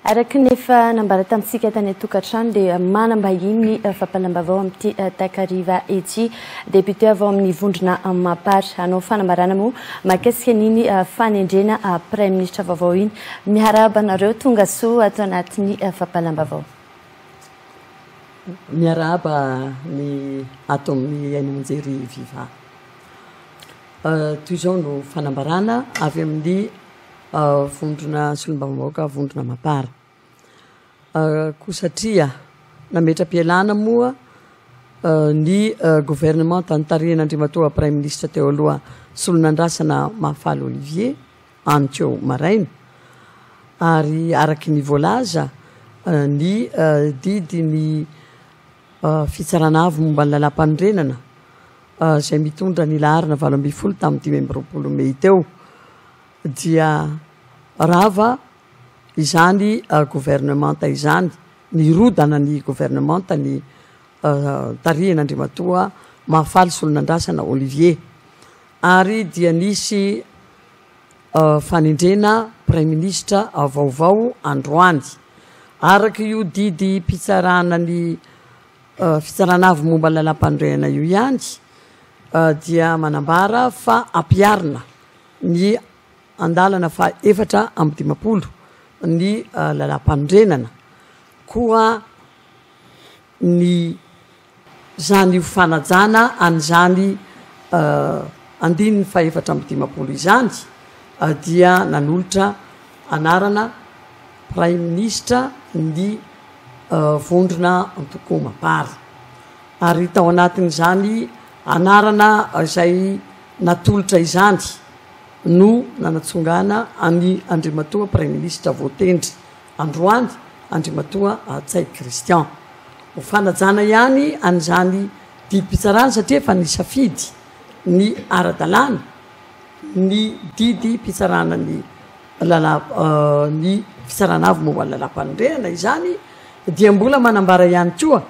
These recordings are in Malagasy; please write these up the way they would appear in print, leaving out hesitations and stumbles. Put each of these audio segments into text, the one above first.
Araka nefa nambara tamintsika tany atokantrano dia manambahiny ny fampalambavao amin'ity takariva ety député avao amin'ny vondrona Mapary anao fanambarana moa mahakasika niny fanendrena prime ministre vaovao iny miarahaba nareo tonga soa ato anatin'ny fampalambavao. Miarahaba ny ato amin'ny Ainimonjery Viva. Toy izao no fanambarana avy amin'ny vondrona Solombavam-bahoaka vondrona Mapary. Ko satria nametra-pialana moa ny gouvernement Tantarian'Andriamatoa prime ministre teo aloha Solonandrasana Mahafaly Olivier Antio Maraina ary araky ny voalaza ny didiny fitsarana avy momba ny lalam-panorenana izay mitondra ny laharana 8 tamin'ny 20 Mey teo dia rava izany gouvernementa izany ny rodana ny gouvernementa ny Tarian'Andriamatoa Mahafaly Solonandrasana Olivier ary dia nisy fanendrena prime ministre vaovao androany araky io didy pitsarana ny fitsarana avy momba ny lalam-panorenana io ihany dia manambara fa ampiarina ny andalana fa 4 ny lalam-panorenana koa ny zany fanajana an'izany andininy fa 4 izany dia nanolotra anarana prime ministre ny vondrona Antoko Mapary ary tao anatin'izany anarana izay natolotra izany no nanatsongana any Andriamatoa prime ministre voatendry androany Andriamatoa Tsay Christian ho fanajana ihany an'izany didim-pitsarana satria efa nisafidy ny ara-dalàna ny didy pitsarana ny ny fitsarana avy momba ny lalam-panorenana izany dia mbola manambara ihany koa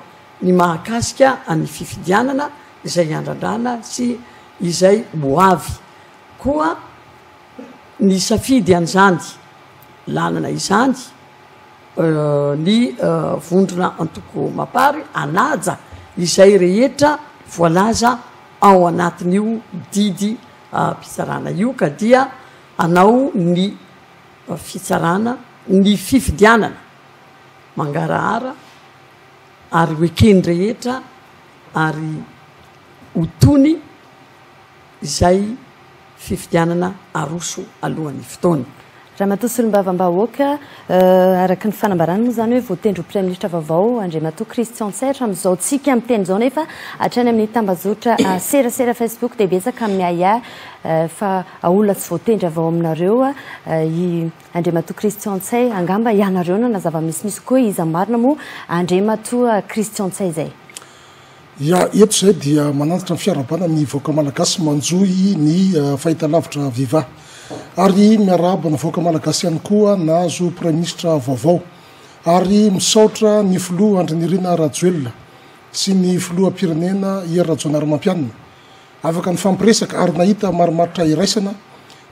ny mahakasika any fifidianana izay andrandrana sy izay boavy koa ny safidy an'izany lanana izany ny vondrona Antoko Mapary anaja izay rehetra voalaza ao anatin'io didy pitsarana io ka dia anao ny fitsarana ny fifidianana mangarahara ary hoekeny rehetra ary hotony izay fifidianana aroso alohan'ny fotoana. Ramatoa Solombavam-bahoaka araky ny fanambarana moa zany hoe voatendry prime ministre vaovao Andriamatoa Christian Tsay amin'izao tsika amin'ny teny izao nefa hatrany amin'ny tambazotra serasera Facebook dia betsaka amin'ny fa olona tsy voatendry avao aminareo i Andriamatoa Christian Tsay angamba ianareo na zava-misimisy koa iza marina moa Andriamatoa Christian Tsay zay. Ya eto zay dia manantitra ny fiarabana ny voaka malagasy manjoy ny fahitalavitra Viva ary miarahaba ny voaka malagasy ihany koa nahazo prime ministre vaovao ary misaotra ny filoha Andrinirina Rajoelina sy ny filoham-pirenena Pierre Rajonary afaka ny fampiresaka ary nahita marimaritra iraisana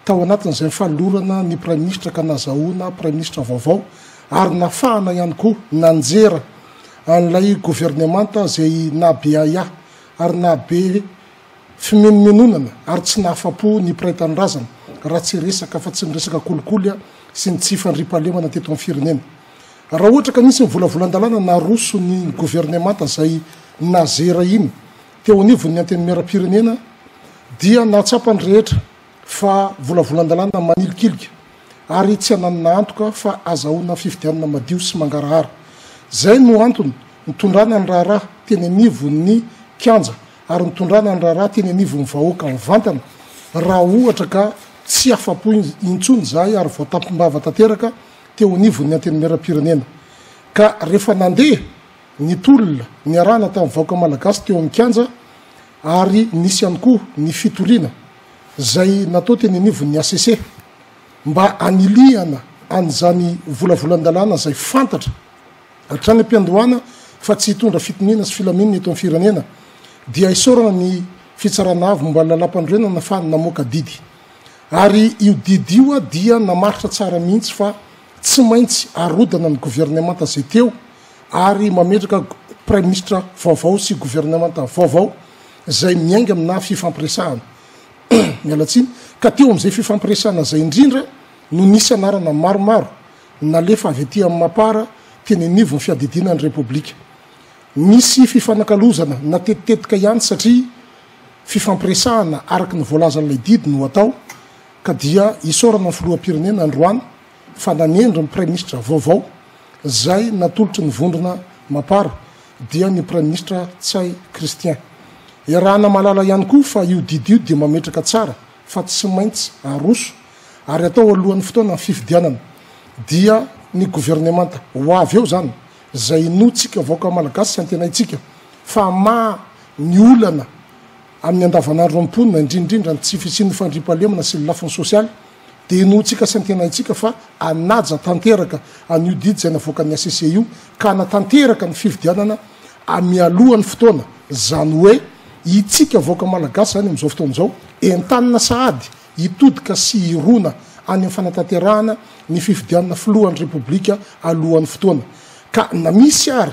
tao anatin'izay falorana ny prime ministre ka nazahoana prime ministre vaovao ary nafahana ihany koa nanjera an'ilay gouvernementa zay nabe aya ary nabe fimenomenonana ary tsy nahafapo ny piraitany-drazana raha tsy resaka fa tsy niresaka kolikoly sy ny tsy fandriam-pahalemana teto amin'ny firenena. Raha ohatra ka nisy mivolavolan-dalàna naroso ny gouvernementa zay nazera iny teo anivon'ny antenimieram-pirenena dia nahatsapany rehetra fa volavolan-dalàna manilikilika ary tsy hananana antoka fa azahoana fifidianana madio sy mangarahara. Zay no antony nitondrana ny raharaha teny anivon'ny kianja ary nitondrana ny raharaha teny anivon'ny vahoaka mivantana raha ohatra ka tsy afapo intsony zahay ary voatampim-bava tanteraka teo anivon'ny antenimieram-pirenena ka rehefa nandeha ny tolona ny arahana tamin'ny vahoaka malagasy teo amin'ny kianja ary nisy ihany koa ny fitoriana zay natao teny anivon'ny ACC mba anilihana an'izany volavolan-dalàna zay fantatra hatrany ampiandohana fa tsy hitondra fitonina sy filaminana eto amin'ny firenena dia isorana ny fitsarana avy momba ny lalam-panorenana fa namoaka didy ary io didy io dia namaritra tsara mihitsy fa tsy maintsy arodana ny gouvernemanta zay teo ary mametraka prime ministre vaovao sy gouvernemanta vaovao zay miainga amina fifampiresahana mialatsiny ka teo am'izay fifampiresahana zay indrindra no nisy anarana maromaro nalefa avy aty amin'ny mapara teny anivo ny fiadidinany repoblika misy fifanakalozana natetitetika ihany satria fifampiresahana araky ny voalazan'ilay didy no atao ka dia isorana ny filohampirenena androany fa nanendry ny prime ministre vaovao zay natolotry ny vondrona mapara dia ny prime ministre tsay Christian irahana malala ihany koa fa io didy io dia mametraka tsara fa tsy maintsy aroso ary atao alohan'ny fotoana ny fifidianana dia ny gouvernemanta ho avy eo zany zay notsika vaoka malagasy sy antenaitsika fa ma ny olana amin'ny andavanandro amponina indrindrindra ny tsy fisin'ny fandripalemana sy ny lafiny sosialy dia notsika sy antenaitsika fa anaja tanteraka an'io didy zay navoaka ny ACC io ka anatanteraka ny fifidianana amialohan'ny fotoana zany hoe itsika vaoka malagasy zany am'izao fotoana zao entanina sahady hitodika sy irona any amin'ny fanatanterahana ny fifidianana filohan'ny repoblika alohan'ny fotoana ka na misy ary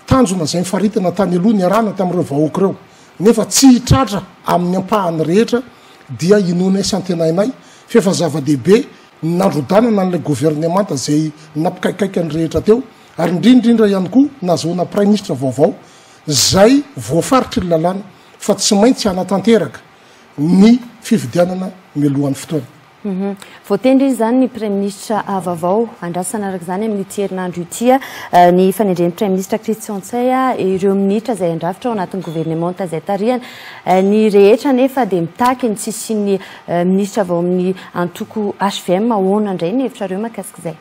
tanjona zay mifaritana tany aloha ny arahana tamin'ireo vahoaka ireo nefa tsy hitratra amin'ny ampahany rehetra dia inona sy antenainay fefa zava-dehibe nandrodanana an'ilay gouvernemanta zay nampikaikaiky ny rehetra teo ary indrindrindra ihany koa nazahoana prime ministre vaovao zay voafaritry ny lalàna fa tsy maintsy anatanteraka ny fifidianana mialohan'ny fotoana voatendry izy zany ny prime ministre vaovao andrasana araka zany amin'ny tierinandro itya ny fanendren'ny prime ministre Christian Tsaya ireo minitra zay andrafitra ao anatin'ny gouvernementa zay tarihana ny rehetra nefa dia mitaky ny tsisy ny ministre vao amin'ny antoko HVM ahoana indray ny hevitrareo mahakasika zay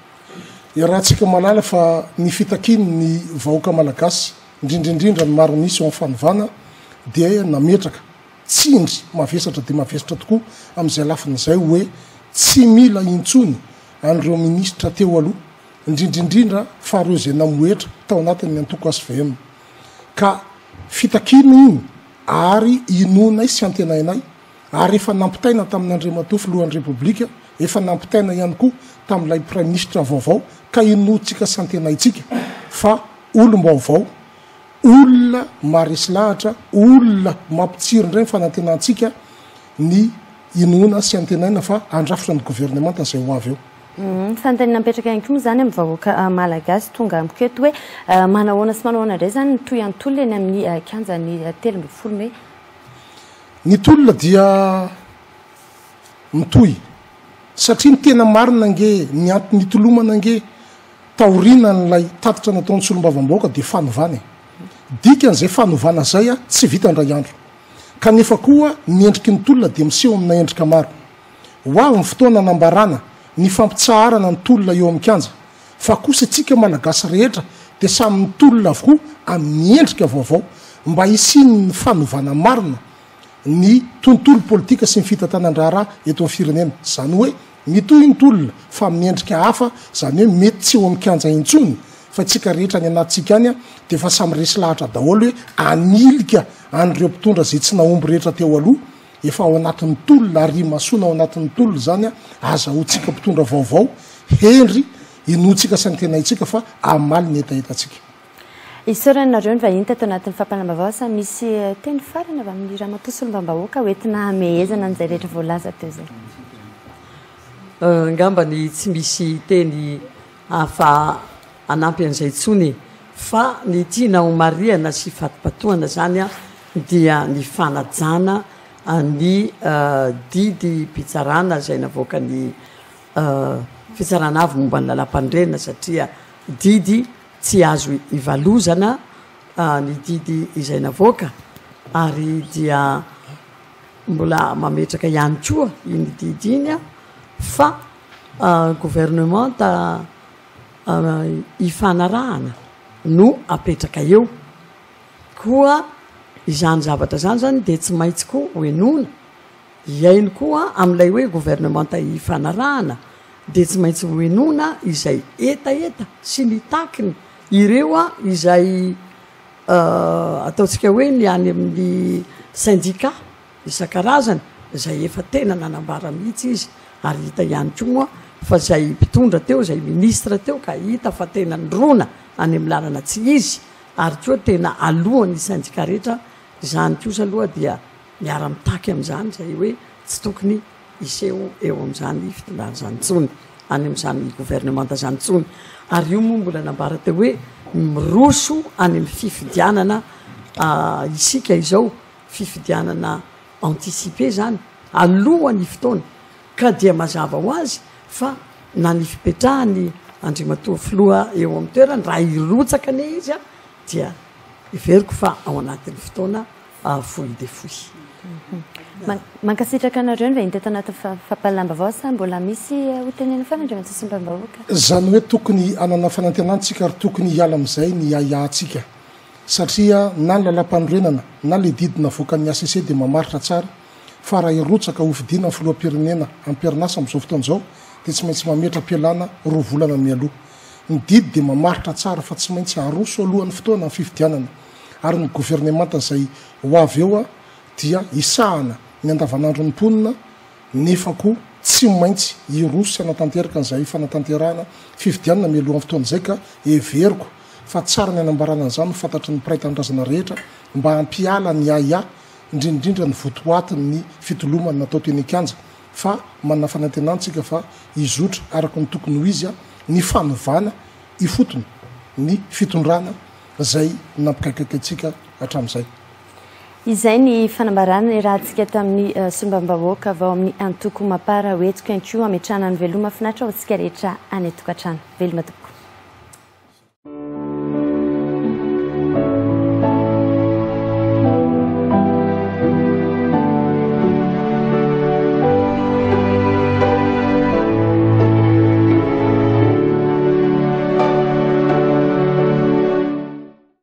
rahantsika malala fa ny fitakiny ny vahoaka malagasy indrindrindrindra ny maro nisy ao amin'ny fanovana dia nametraka tsindry mavesatra dia mavesatra tokoa amin'izay lafin'izay hoe tsy mila intsony an'ireo ministra teo aloha indrindrindrindra fa reo zay namoetra tao anatin'ny antoko HVM ka fitakina iny ary inonay sy antenainay ary efa nampitaina tamin'Andriamatoa filohan'ny repoblika efa nampitaina ihany koa tamin'ilay prime ministre vaovao ka inotsika sy antenaitsika fa olom-baovao olona maresy lahatra olona mampitsiry indray ny fanantenantsika ny inona sy antenaina fa andrafitra ny gouvernementa zay ho avy eo fanontaniana mipetraka ihany koa moa zany amin'ny vahoaka malagasy tonga amiketo hoe manahoana sy manahoana indray zany nitoy antolona eny amin'ny kianjany 13 Mey ny tolona dia mitoy satria ny tena marina nge ny antony tolomana nge taorina n'ilay tatitra nataon'ny solombavam-bahoaka dia fanovana dikan'izay fanovana zay a tsy vita ndray andro kanefa koa ny endriky ny tolona dia miseho amina endrika maro ho avy ny fotoana nambarana ny fampitsaharana ny tolona eo amin'ny kanja fa kosa tsika malagasy rehetra dia samy ny tolona avokoa amin'ny endrika vaovao mba hisiny ny fanovana marina ny tontolo politika sy ny fitantanandraharaha eto amin'ny firenena zany hoe mitoy ny tolona fa amin'ny endrika hafa zany hoe mety tsy eo amin'ny kanja intsony fa tsika rehetra ny anatsika any a dia fa samy resy lahatra daholo hoe anilika an'ireo mpitondra zay tsy naomby rehetra teo aloha efa ao anatin'ny tolona ary masona ao anatin'ny tolona zany a azahotsika mpitondra vaovao hendry inotsika sy ny tenaitsika fa amaly ny etaetatsika isoranareo ny vahiny tato anatin'ny fampanam-baovao sa misy teny farany avy amin'ny ramatoa solombavam-bahoaka hoentina hamehezana an'izay rehetra voalaza teo zay angambany tsy misy teny hafa anampy an'izay tsony fa ny tiana ho mariana sy fatipatoana zany a dia ny fanajana ny didy mpitsarana zay navoaka ny fitsarana avy momba ny lalam-pandrenina satria didy tsy azo ivalozana ny didy izay navoaka ary dia mbola mametraka ihany koa iny didy iny a fa gouvernementa ifanarahana no apetraka eo koa izany zavatra zany zany dia tsy maintsy koa hoenona iainy koa amin'ilay hoe gouvernementa ifanarahana dia tsy maintsy hoenona izay etaeta sy nitakiny ireo a izay ataontsika hoe ny any amin'ny syndicat isan-karazany izay efa tena nanambara mihitsy izy ary hita ihany koa moa fa zay mpitondra teo zay ministra teo ka hita fa tena ndrona any amin'ny lalana tsy izy ary koa tena alohany syndicat rehetra zany kosa aloha dia miara-mitaky amin'izany zay hoe tsy tokony iseho eo amin'izany fitondrana zany tsony any amin'izany gouvernementa zany tsony ary io moa mbola nambara teo hoe miroso any amin'ny fifidianana isika izao fifidianana anticipé zany alohany fotoana ka dia mazava ho azy fa na ny fipetrahany andrimatoa filoha eo amin'ny toerany raha irotsaka ne izy a dia iveriko fa ao anatin'ny fotoana foy de foy mankasitraka anareo ny va inteta anaty fampalamba vao sa mbola misy hotenena fanandriamantsy symbam-bahoaka zany hoe tokony anana fanantenantsika ary tokony hiala am'izay ny iahtsika satria na ny lalam-panorenana na le didina voakan'ny ACC dia mamaritra tsara fa raha irotsaka hofidiana ny filoha-pirenena ampierinasa am'izao fotoana zao dia tsy maintsy mametra mpialana 2 volana mialoha ny didy dia mamaritra tsara fa tsy maintsy aroso alohan'ny fotoana ny fifidianana ary ny gouvernementa zay ho avy eo a dia isahana ny andavanandro ny mponina nefa koa tsy maintsy iroso sy anatanteraka n'izay fanatanterahana fifidianana mialohan'ny fotoana zay ka everiko fa tsara ny anambarana an'izany fantatry ny piraitanydrazana rehetra mba hampiala ny aya indrindrindra ny votoatiny ny fitolomany natao toenikanja fa manana fanantenantsika fa izotra araka ny tokony ho izy a ny fanovana ifotony ny fitondrana zay nampikaikaikaitsika hatramin'izay izay ny fanambarana ny raha ntsika tamin'ny sombam-bahoaka vao amin'ny antoko mapara hoetsika inko ametrahana ny veloma finatra ho tsika rehetra any atokantrano veloma toko